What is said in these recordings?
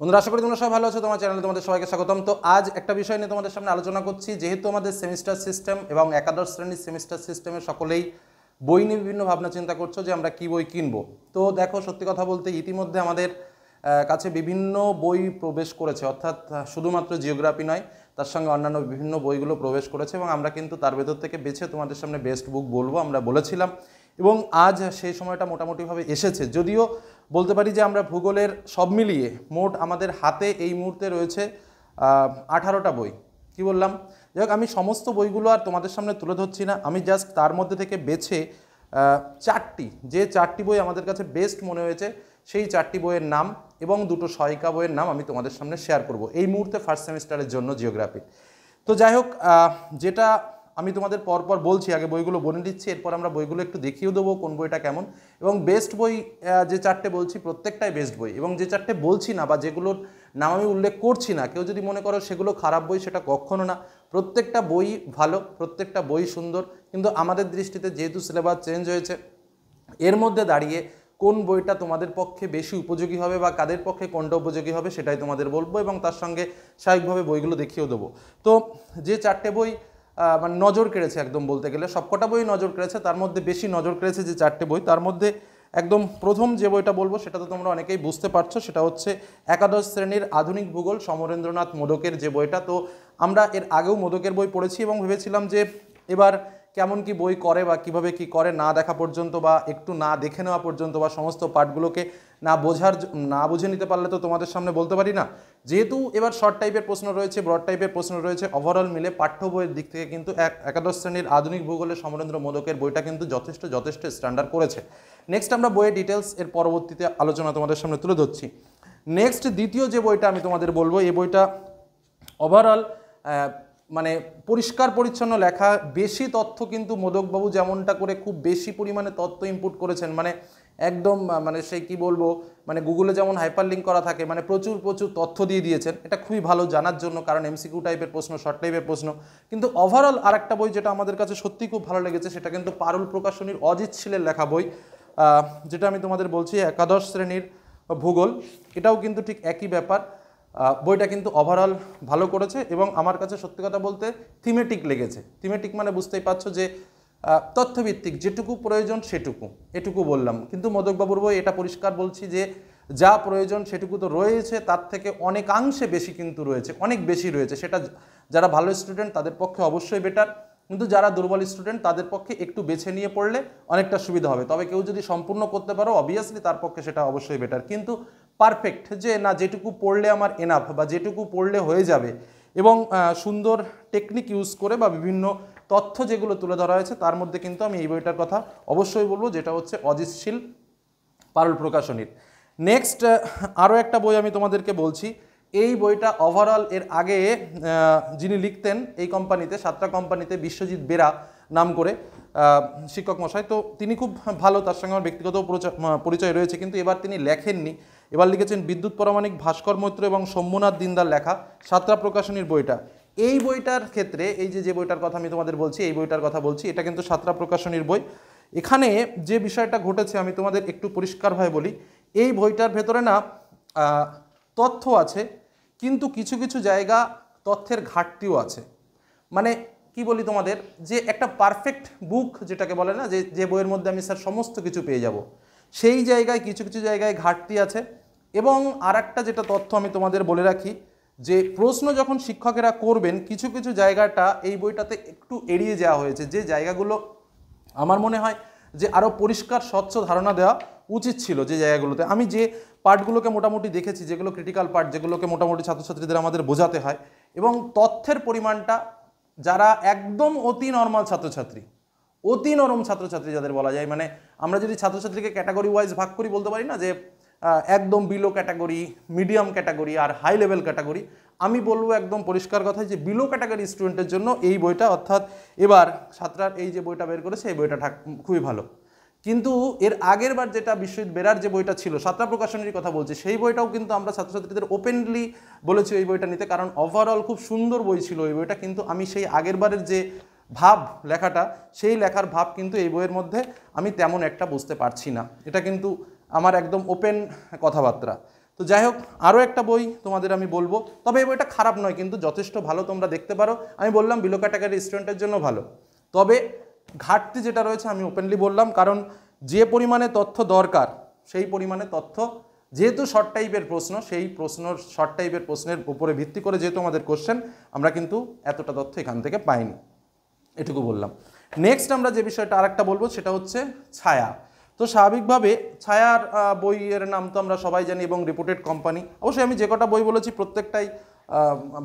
বন্ধুরা, আশা করি তোমরা সবাই ভালো আছো। তোমার চ্যানেলে তোমাদের সবাইকে স্বাগতম। তো আজ একটা বিষয় নিয়ে তোমাদের সামনে আলোচনা করছি। যেহেতু আমাদের সেমিস্টার সিস্টেম এবং একাদশ শ্রেণীর সেমিস্টার সিস্টেমে সকলেই বই নিয়ে বিভিন্ন ভাবনা চিন্তা করছো যে আমরা কী বই কিনবো। তো দেখো, সত্যি কথা বলতে ইতিমধ্যে আমাদের কাছে বিভিন্ন বই প্রবেশ করেছে, অর্থাৎ শুধুমাত্র জিওগ্রাফি নয়, তার সঙ্গে অন্যান্য বিভিন্ন বইগুলো প্রবেশ করেছে এবং আমরা কিন্তু তার ভেতর থেকে বেছে তোমাদের সামনে বেস্ট বুক বলবো, আমরা বলেছিলাম। এবং আজ সেই সময়টা মোটামুটিভাবে এসেছে। যদিও বলতে পারি যে আমরা ভূগোলের সব মিলিয়ে মোট আমাদের হাতে এই মুহূর্তে রয়েছে 18টা বই। কি বললাম? যাই হোক, আমি সমস্ত বইগুলো আর তোমাদের সামনে তুলে ধরছি না। আমি জাস্ট তার মধ্যে থেকে বেছে যে চারটি বই আমাদের কাছে বেস্ট মনে হয়েছে সেই চারটি বইয়ের নাম এবং দুটো সহায়িকা বইয়ের নাম আমি তোমাদের সামনে শেয়ার করব এই মুহূর্তে ফার্স্ট সেমিস্টারের জন্য জিওগ্রাফি। তো যাই হোক, যেটা আমি তোমাদের পরপর বলছি, আগে বইগুলো বলে দিচ্ছি, এরপর আমরা বইগুলো একটু দেখিয়েও দেবো কোন বইটা কেমন। এবং বেস্ট বই যে চারটে বলছি প্রত্যেকটাই বেস্ট বই, এবং যে চারটে বলছি না বা যেগুলোর নাম আমি উল্লেখ করছি না, কেউ যদি মনে করো সেগুলো খারাপ বই, সেটা কখনো না। প্রত্যেকটা বই ভালো, প্রত্যেকটা বই সুন্দর, কিন্তু আমাদের দৃষ্টিতে যেহেতু সিলেবাস চেঞ্জ হয়েছে, এর মধ্যে দাঁড়িয়ে কোন বইটা তোমাদের পক্ষে বেশি উপযোগী হবে বা কাদের পক্ষে কোনটা উপযোগী হবে সেটাই তোমাদের বলবো, এবং তার সঙ্গে স্বাভাবিকভাবে বইগুলো দেখিয়েও দেবো। তো যে চারটে বই মানে নজর কেড়েছে, একদম বলতে গেলে সবকটা বই নজর কেড়েছে, তার মধ্যে বেশি নজর কেড়েছে যে চারটে বই, তার মধ্যে একদম প্রথম যে বইটা বলবো সেটা তো তোমরা অনেকেই বুঝতে পারছো, সেটা হচ্ছে একাদশ শ্রেণীর আধুনিক ভূগোল সমরেন্দ্রনাথ মোদকের যে বইটা। তো আমরা এর আগেও মোদকের বই পড়েছি এবং ভেবেছিলাম যে এবার কেমন কি বই করে বা কিভাবে কি করে না দেখা পর্যন্ত বা একটু না দেখে নেওয়া পর্যন্ত বা সমস্ত পার্টগুলোকে না বুঝে নিতে পারলে তো তোমাদের সামনে বলতে পারি না। যেহেতু এবার শর্ট টাইপের প্রশ্ন রয়েছে, ব্রড টাইপের প্রশ্ন রয়েছে, ওভারঅল মিলে পাঠ্য বইয়ের দিক থেকে কিন্তু একাদশ শ্রেণীর আধুনিক ভূগোলের সমরেন্দ্র মোদকের বইটা কিন্তু যথেষ্ট স্ট্যান্ডার্ড করেছে। নেক্সট আমরা বইয়ের ডিটেলস এর পরবর্তীতে আলোচনা তোমাদের সামনে তুলে ধরছি। নেক্সট দ্বিতীয় যে বইটা আমি তোমাদের বলবো, এই বইটা ওভারঅল মানে পরিষ্কার পরিচ্ছন্ন লেখা, বেশি তথ্য কিন্তু মোদকবাবু যেমনটা করে খুব বেশি পরিমাণে তথ্য ইনপুট করেছেন, মানে একদম মানে সেই কি বলবো, মানে গুগলে যেমন হাইপার লিঙ্ক করা থাকে, মানে প্রচুর তথ্য দিয়ে দিয়েছেন। এটা খুবই ভালো জানার জন্য, কারণ এমসিকিউ টাইপের প্রশ্ন, শর্ট টাইপের প্রশ্ন। কিন্তু ওভারঅল আর একটা বই যেটা আমাদের কাছে সত্যি খুব ভালো লেগেছে, সেটা কিন্তু পারুল প্রকাশনীর অজিত শীলের লেখা বই, যেটা আমি তোমাদের বলছি একাদশ শ্রেণীর ভূগোল। এটাও কিন্তু ঠিক একই ব্যাপার। বইটা কিন্তু ওভারঅল ভালো করেছে এবং আমার কাছে সত্যি কথা বলতে থিমেটিক লেগেছে। থিমেটিক মানে বুঝতেই পারছো যে তথ্যভিত্তিক, যেটুকু প্রয়োজন এটুকু বললাম। কিন্তু মোদকবাবুর বই এটা পরিষ্কার বলছি যে যা প্রয়োজন সেটুকু তো রয়েছে, তার থেকে অনেকাংশে বেশি কিন্তু রয়েছে, অনেক বেশি রয়েছে। সেটা যারা ভালো স্টুডেন্ট তাদের পক্ষে অবশ্যই বেটার, কিন্তু যারা দুর্বল স্টুডেন্ট তাদের পক্ষে একটু বেছে নিয়ে পড়লে অনেকটা সুবিধা হবে। তবে কেউ যদি সম্পূর্ণ করতে পারো অবভিয়াসলি তার পক্ষে সেটা অবশ্যই বেটার। কিন্তু পারফেক্ট যে না, যেটুকু পড়লে আমার এনাফ বা যেটুকু পড়লে হয়ে যাবে, এবং সুন্দর টেকনিক ইউজ করে বা বিভিন্ন তথ্য যেগুলো তুলে ধরা হয়েছে, তার মধ্যে কিন্তু আমি এই বইটার কথা অবশ্যই বলবো, যেটা হচ্ছে অজিত শীল পারুল প্রকাশনীর। নেক্সট আরও একটা বই আমি তোমাদেরকে বলছি। এই বইটা ওভারঅল এর আগে যিনি লিখতেন এই কোম্পানিতে, সাতটা কোম্পানিতে, বিশ্বজিৎ বেরা নাম করে শিক্ষক মশাই, তো তিনি খুব ভালো, তার সঙ্গে আমার ব্যক্তিগত পরিচয় রয়েছে। কিন্তু এবার তিনি লেখেননি, এবার লিখেছেন বিদ্যুৎ পরামাণিক ভাস্কর মৈত্র এবং সৌম্যনাথ দিনদার লেখা সাতটা প্রকাশনীর বইটা। এই বইটার ক্ষেত্রে এই যে বইটার কথা আমি তোমাদের বলছি, এই বইটার কথা বলছি, এটা কিন্তু সাতটা প্রকাশনীর বই। এখানে যে বিষয়টা ঘটেছে আমি তোমাদের একটু পরিষ্কারভাবে বলি। এই বইটার ভেতরে না তথ্য আছে, কিন্তু কিছু জায়গা তথ্যের ঘাটতিও আছে। মানে কি বলি তোমাদের, যে একটা পারফেক্ট বুক যেটাকে বলে না, যে বইয়ের মধ্যে আমি স্যার সমস্ত কিছু পেয়ে যাব, সেই জায়গায় কিছু জায়গায় ঘাটতি আছে। এবং আর একটা যেটা তথ্য আমি তোমাদের বলে রাখি, যে প্রশ্ন যখন শিক্ষকেরা করবেন, কিছু জায়গাটা এই বইটাতে একটু এড়িয়ে যাওয়া হয়েছে, যে জায়গাগুলো আমার মনে হয় যে আরও পরিষ্কার স্বচ্ছ ধারণা দেওয়া উচিত ছিল। যে জায়গাগুলোতে আমি যে পার্টগুলোকে মোটামুটি দেখেছি, যেগুলো ক্রিটিক্যাল পার্ট, যেগুলোকে মোটামুটি ছাত্রছাত্রীদের আমাদের বোঝাতে হয়, এবং তথ্যের পরিমাণটা, যারা একদম অতি নর্মাল ছাত্রছাত্রী, অতি নরম ছাত্রছাত্রী যাদের বলা যায়, মানে আমরা যদি ছাত্রছাত্রীকে ক্যাটাগরি ওয়াইজ ভাগ করি, বলতে পারি না যে একদম বিলো ক্যাটাগরি, মিডিয়াম ক্যাটাগরি আর হাই লেভেল ক্যাটাগরি, আমি বলবো একদম পরিষ্কার কথা যে বিলো ক্যাটাগরি স্টুডেন্টের জন্য এই বইটা, অর্থাৎ এবার ছাত্রার এই যে বইটা বের করেছে, এই বইটা খুবই ভালো। কিন্তু এর আগের বার যেটা বিশ্বজিৎ বেরার যে বইটা ছিল, সাতটা প্রকাশনীর কথা বলছি, সেই বইটাও কিন্তু আমরা ছাত্রছাত্রীদের ওপেনলি বলেছি এই বইটা নিতে, কারণ ওভারঅল খুব সুন্দর বই ছিল এই বইটা। কিন্তু আমি সেই আগের বারের যে ভাব লেখাটা, সেই লেখার ভাব কিন্তু এই বইয়ের মধ্যে আমি তেমন একটা বুঝতে পারছি না। এটা কিন্তু আমার একদম ওপেন কথাবার্তা। তো তো যাই হোক, আরও একটা বই তোমাদের আমি বলবো, তবে এই বইটা খারাপ নয়, কিন্তু যথেষ্ট ভালো, তোমরা দেখতে পারো। আমি বললাম বিলো ক্যাটাগরি স্টুডেন্টের জন্য ভালো, তবে ঘাটতি যেটা রয়েছে আমি ওপেনলি বললাম, কারণ যে পরিমাণে তথ্য দরকার সেই পরিমাণে তথ্য, যেহেতু শর্ট টাইপের প্রশ্ন, সেই শর্ট টাইপের প্রশ্নের উপরে ভিত্তি করে যেহেতু আমাদের কোশ্চেন, আমরা কিন্তু এতটা তথ্য এখান থেকে পাইনি, এটুকু বললাম। নেক্সট আমরা যে বিষয়টা আরেকটা বলবো সেটা হচ্ছে ছায়া। তো স্বাভাবিকভাবে ছায়ার বইয়ের নাম তো আমরা সবাই জানি এবং রিপুটেড কোম্পানি। অবশ্যই আমি যে কটা বই বলেছি প্রত্যেকটাই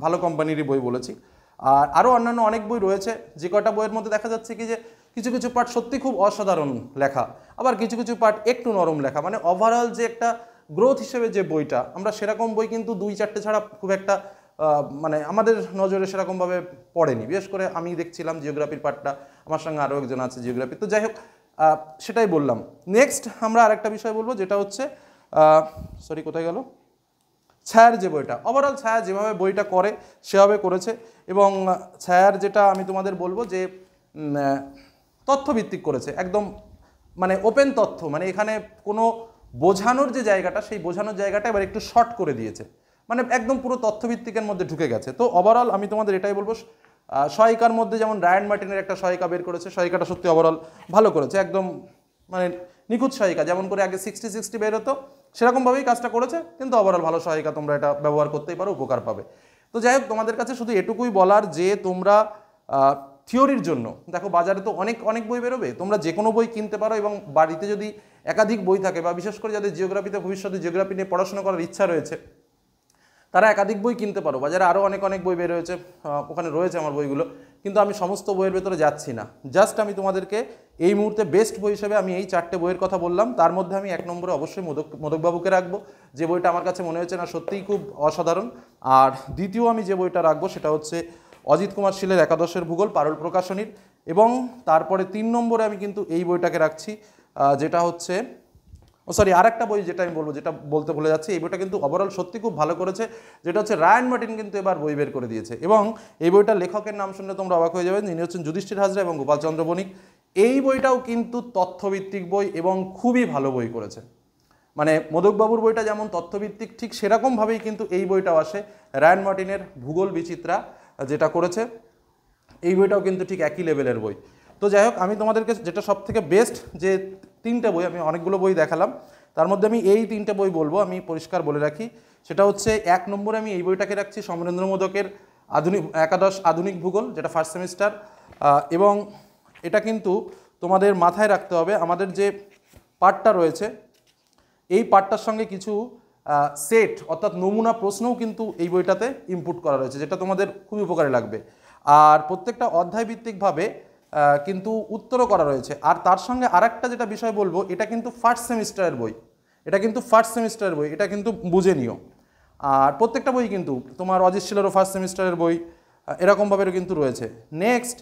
ভালো কোম্পানিরই বই বলেছি। আর আরও অন্যান্য অনেক বই রয়েছে, যে কটা বইয়ের মধ্যে দেখা যাচ্ছে কি যে কিছু কিছু পার্ট সত্যি খুব অসাধারণ লেখা, আবার কিছু কিছু পার্ট একটু নরম লেখা, মানে ওভারঅল যে একটা গ্রোথ হিসেবে যে বইটা, আমরা সেরকম বই কিন্তু 2-4টে ছাড়া খুব একটা মানে আমাদের নজরে সেরকমভাবে পড়েনি। বিশেষ করে আমি দেখছিলাম জিওগ্রাফির পার্টটা, আমার সঙ্গে আরও একজন আছে জিওগ্রাফি। তো যাই হোক, সেটাই বললাম। নেক্সট আমরা আরেকটা বিষয় বলবো, যেটা হচ্ছে কোথায় গেল, ছায়ার যে বইটা, ওভারঅল ছায়া যেভাবে বইটা করে সেভাবে করেছে। এবং ছায়ার যেটা আমি তোমাদের বলবো যে তথ্যভিত্তিক করেছে, একদম মানে ওপেন তথ্য, মানে এখানে কোনো বোঝানোর যে জায়গাটা, সেই বোঝানোর জায়গাটা এবার একটু শর্ট করে দিয়েছে, মানে একদম পুরো তথ্যভিত্তিকের মধ্যে ঢুকে গেছে। তো ওভারঅল আমি তোমাদের এটাই বলবো, সহায়িকার মধ্যে যেমন রায়ান মার্টিনের একটা সহায়িকা বের করেছে, সহায়িকাটা সত্যি ওভারঅল ভালো করেছে, একদম মানে নিখুঁত সহায়িকা, যেমন করে আগে 60-60 বের হতো সেরকমভাবেই কাজটা করেছে, কিন্তু ওভারঅল ভালো সহায়িকা, তোমরা এটা ব্যবহার করতেই পারো, উপকার পাবে। তো যাই হোক, তোমাদের কাছে শুধু এটুকুই বলার যে তোমরা থিওরির জন্য দেখো বাজারে তো অনেক অনেক বই বেরোবে, তোমরা যে কোনো বই কিনতে পারো, এবং বাড়িতে যদি একাধিক বই থাকে, বা বিশেষ করে যাদের জিওগ্রাফিতে ভবিষ্যতে জিওগ্রাফি নিয়ে পড়াশোনা করার ইচ্ছা রয়েছে, তারা একাধিক বই কিনতে পারো। বাজারে আরও অনেক অনেক বই বের হয়েছে, ওখানে রয়েছে আমার বইগুলো, কিন্তু আমি সমস্ত বইয়ের ভেতরে যাচ্ছি না। জাস্ট আমি তোমাদেরকে এই মুহূর্তে বেস্ট বই হিসেবে আমি এই 4টে বইয়ের কথা বললাম। তার মধ্যে আমি 1 নম্বরে অবশ্যই মোদকবাবুকে রাখবো, যে বইটা আমার কাছে মনে হয়েছে না সত্যিই খুব অসাধারণ। আর দ্বিতীয় আমি যে বইটা রাখবো সেটা হচ্ছে অজিত কুমার শীলের একাদশের ভূগোল, পারুল প্রকাশনীর। এবং তারপরে 3 নম্বরে আমি কিন্তু এই বইটাকে রাখছি, যেটা হচ্ছে আরেকটা বই যেটা আমি বলবো, যেটা বলতে ভুলে যাচ্ছি, এই বইটা কিন্তু ওভারঅল সত্যি খুব ভালো করেছে, যেটা হচ্ছে রায়ান মার্টিন কিন্তু এবার বই বের করে দিয়েছে। এবং এই বইটার লেখকের নাম শুনলে তোমরা অবাক হয়ে যাবেন, যিনি হচ্ছেন যুধিষ্ঠির হাজরা এবং গোপাল চন্দ্র বণিক। এই বইটাও কিন্তু তথ্যভিত্তিক বই এবং খুবই ভালো বই করেছে। মানে মোদকবাবুর বইটা যেমন তথ্যভিত্তিক, ঠিক সেরকমভাবেই কিন্তু এই বইটাও আসে, রায়ান মার্টিনের ভূগোল বিচিত্রা যেটা করেছে, এই বইটাও কিন্তু ঠিক একই লেভেলের বই। তো যাই হোক, আমি তোমাদেরকে যেটা সব থেকে বেস্ট যে 3টে বই, আমি অনেকগুলো বই দেখালাম, তার মধ্যে আমি এই 3টে বই বলবো, আমি পরিষ্কার বলে রাখি। সেটা হচ্ছে 1 নম্বরে আমি এই বইটাকে রাখছি, সমরেন্দ্র মোদকের একাদশ আধুনিক ভূগোল, যেটা ফার্স্ট সেমিস্টার। এবং এটা কিন্তু তোমাদের মাথায় রাখতে হবে, আমাদের যে পার্টটা রয়েছে এই পার্টটার সঙ্গে কিছু সেট অর্থাৎ নমুনা প্রশ্নও কিন্তু এই বইটাতে ইনপুট করা রয়েছে, যেটা তোমাদের খুবই উপকারে লাগবে। আর প্রত্যেকটা অধ্যায় ভিত্তিকভাবে কিন্তু উত্তরও করা রয়েছে। আর তার সঙ্গে আরেকটা যেটা বিষয় বলবো, এটা কিন্তু ফার্স্ট সেমিস্টারের বই, এটা কিন্তু বুঝে নিও। আর প্রত্যেকটা বই কিন্তু তোমার অজিত শীলেরও ফার্স্ট সেমিস্টারের বই, এরকমভাবেও কিন্তু রয়েছে। নেক্সট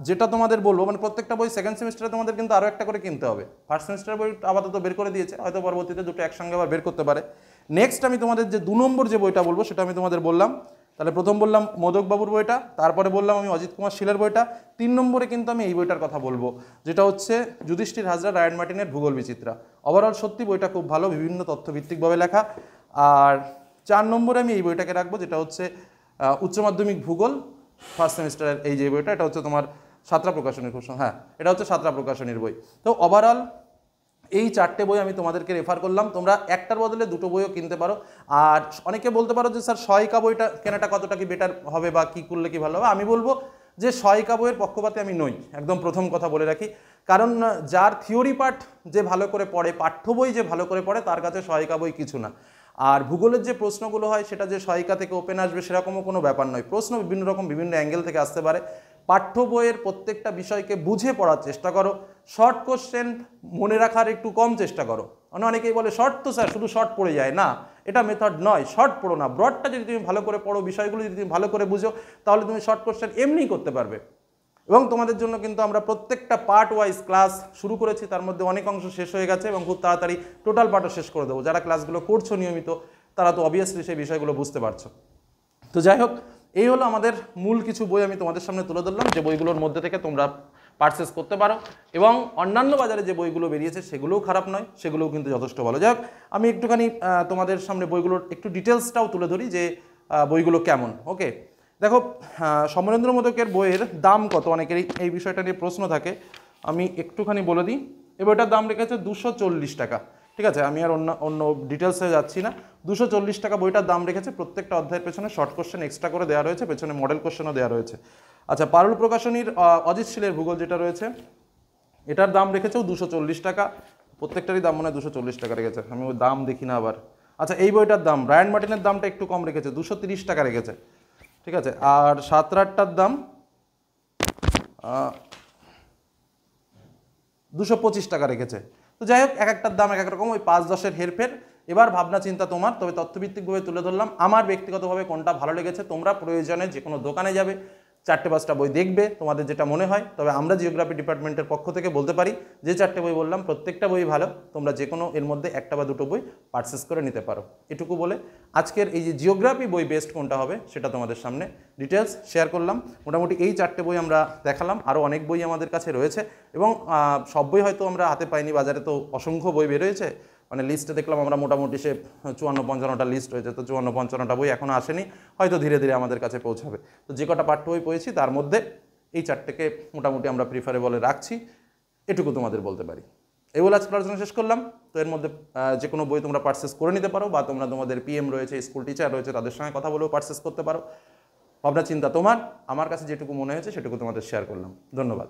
যেটা তোমাদের বলবো, মানে প্রত্যেকটা বই সেকেন্ড সেমিস্টারে তোমাদের কিন্তু আরও একটা করে কিনতে হবে। ফার্স্ট সেমিস্টারের বই আপাতত বের করে দিয়েছে, হয়তো পরবর্তীতে দুটো একসঙ্গে আবার বের করতে পারে। নেক্সট আমি তোমাদের যে 2 নম্বর যে বইটা বলবো সেটা আমি তোমাদের বললাম, তাহলে প্রথম বললাম মোদকবাবুর বইটা, তারপরে বললাম আমি অজিত কুমার শীলের বইটা, 3 নম্বরে কিন্তু আমি এই বইটার কথা বলবো, যেটা হচ্ছে যুধিষ্ঠির হাজরা রায়ান মার্টিনের ভূগোল বিচিত্রা। ওভারঅল সত্যি বইটা খুব ভালো, বিভিন্ন তথ্যভিত্তিকভাবে লেখা। আর 4 নম্বরে আমি এই বইটাকে রাখবো, যেটা হচ্ছে উচ্চ মাধ্যমিক ভূগোল ফার্স্ট সেমিস্টারের এই যে বইটা, এটা হচ্ছে তোমার সাঁতরা প্রকাশনীর, এটা হচ্ছে সাঁতরা প্রকাশনীর বই। তো ওভারঅল এই 4টে বই আমি তোমাদেরকে রেফার করলাম, তোমরা একটার বদলে 2টো বইও কিনতে পারো। আর অনেকে বলতে পারো যে স্যার সহায়িকা বইটা কেনাটা কতটা কি বেটার হবে বা কী করলে কি ভালো হবে, আমি বলবো যে সহায়িকা বইয়ের পক্ষপাতে আমি নই, একদম প্রথম কথা বলে রাখি। কারণ যার থিওরি পার্ট যে ভালো করে পড়ে, পাঠ্য বই যে ভালো করে পড়ে, তার কাছে সহায়িকা বই কিছু না। আর ভূগোলের যে প্রশ্নগুলো হয় সেটা যে সহায়িকা থেকে ওপেন আসবে সেরকমও কোনো ব্যাপার নয়, প্রশ্ন বিভিন্ন রকম বিভিন্ন অ্যাঙ্গেল থেকে আসতে পারে। পাঠ্য বইয়ের প্রত্যেকটা বিষয়কে বুঝে পড়ার চেষ্টা করো, শর্ট কোশ্চেন মনে রাখার একটু কম চেষ্টা করো। অনেকেই বলে শর্ট তো স্যার শুধু শর্ট পড়ে যায়, না, এটা মেথড নয়, শর্ট পড়ো না, ব্রডটা যদি তুমি ভালো করে পড়ো, বিষয়গুলো যদি তুমি ভালো করে বুঝো, তাহলে তুমি শর্ট কোশ্চেন এমনিই করতে পারবে। এবং তোমাদের জন্য কিন্তু আমরা প্রত্যেকটা পার্ট ওয়াইজ ক্লাস শুরু করেছি, তার মধ্যে অনেক অংশ শেষ হয়ে গেছে এবং খুব তাড়াতাড়ি টোটাল পার্টও শেষ করে দেবো। যারা ক্লাসগুলো করছো নিয়মিত তারা তো অবভিয়াসলি সেই বিষয়গুলো বুঝতে পারছো। তো যাই হোক, এই হলো আমাদের মূল কিছু বই আমি তোমাদের সামনে তুলে ধরলাম, যে বইগুলোর মধ্যে থেকে তোমরা পারচেস করতে পারো। এবং অন্যান্য বাজারে যে বইগুলো বেরিয়েছে সেগুলোও খারাপ নয়, সেগুলোও কিন্তু যথেষ্ট ভালো। যাই হোক, আমি একটুখানি তোমাদের সামনে বইগুলোর একটু ডিটেলসটাও তুলে ধরি যে বইগুলো কেমন। ওকে, দেখো, সমরেন্দ্র মোদকের বইয়ের দাম কত, অনেকেরই এই বিষয়টা নিয়ে প্রশ্ন থাকে, আমি একটুখানি বলে দিই। এই বইটার দাম রেখেছে 240 টাকা। ঠিক আছে, আমি আর অন্য ডিটেলসে যাচ্ছি না। 240 টাকা বইটার দাম রেখেছে। প্রত্যেকটা অধ্যায়ের পেছনে শর্ট কোশ্চেন এক্সট্রা করে দেওয়া রয়েছে, পেছনে মডেল কোশ্চেনও দেওয়া রয়েছে। আচ্ছা, পারুল প্রকাশনীর অজিত শীলের ভূগোল যেটা রয়েছে, এটার দাম রেখেছেও 240 টাকা। প্রত্যেকটারই দাম মনে হয় 240 টাকা রেখেছে, আমি ওই দাম দেখি না আবার। আচ্ছা, এই বইটার দাম রায়ান মার্টিনের দামটা একটু কম রেখেছে, 230 টাকা রেখেছে। ঠিক আছে, আর সাঁতরাটার দাম 225 টাকা রেখেছে। তো যাই হোক, এক একটার দাম এক এক রকম, ওই 5-10-এর হেরফের। এবার ভাবনা চিন্তা তোমার, তবে তথ্যভিত্তিকভাবে তুলে ধরলাম। আমার ব্যক্তিগতভাবে কোনটা ভালো লেগেছে, তোমরা প্রয়োজনে যে কোনো দোকানে যাবে, 4-5টা বই দেখবে, তোমাদের যেটা মনে হয়। তবে আমরা জিওগ্রাফি ডিপার্টমেন্টের পক্ষ থেকে বলতে পারি যে 4টে বই বললাম, প্রত্যেকটা বই ভালো, তোমরা যে কোনো এর মধ্যে একটা বা দুটো বই পারচেস করে নিতে পারো। এটুকু বলে আজকের এই যে জিওগ্রাফি বই বেস্ট কোনটা হবে সেটা তোমাদের সামনে ডিটেলস শেয়ার করলাম। মোটামুটি এই 4টে বই আমরা দেখালাম, আরও অনেক বই আমাদের কাছে রয়েছে এবং সব বই হয়তো আমরা হাতে পাইনি, বাজারে তো অসংখ্য বই বেরোয়েছে। মানে লিস্টে দেখলাম আমরা মোটামুটি সে 54-55টা লিস্ট হয়েছে, তো 54-55টা বই এখনও আসেনি, হয়তো ধীরে ধীরে আমাদের কাছে পৌঁছাবে। তো যে কটা পাঠ্য বই পেয়েছি তার মধ্যে এই 4টেকে মোটামুটি আমরা প্রিফারেবলে রাখছি, এটুকু তোমাদের বলতে পারি। এই বলে আজকে আলোচনা শেষ করলাম। তো এর মধ্যে যে কোনো বই তোমরা পারচেস করে নিতে পারো, বা তোমরা তোমাদের পিএম রয়েছে, স্কুল টিচার রয়েছে, তাদের সঙ্গে কথা বলেও পারচেস করতে পারো। ভাবনা চিন্তা তোমার, আমার কাছে যেটুকু মনে হয়েছে সেটুকু তোমাদের শেয়ার করলাম। ধন্যবাদ।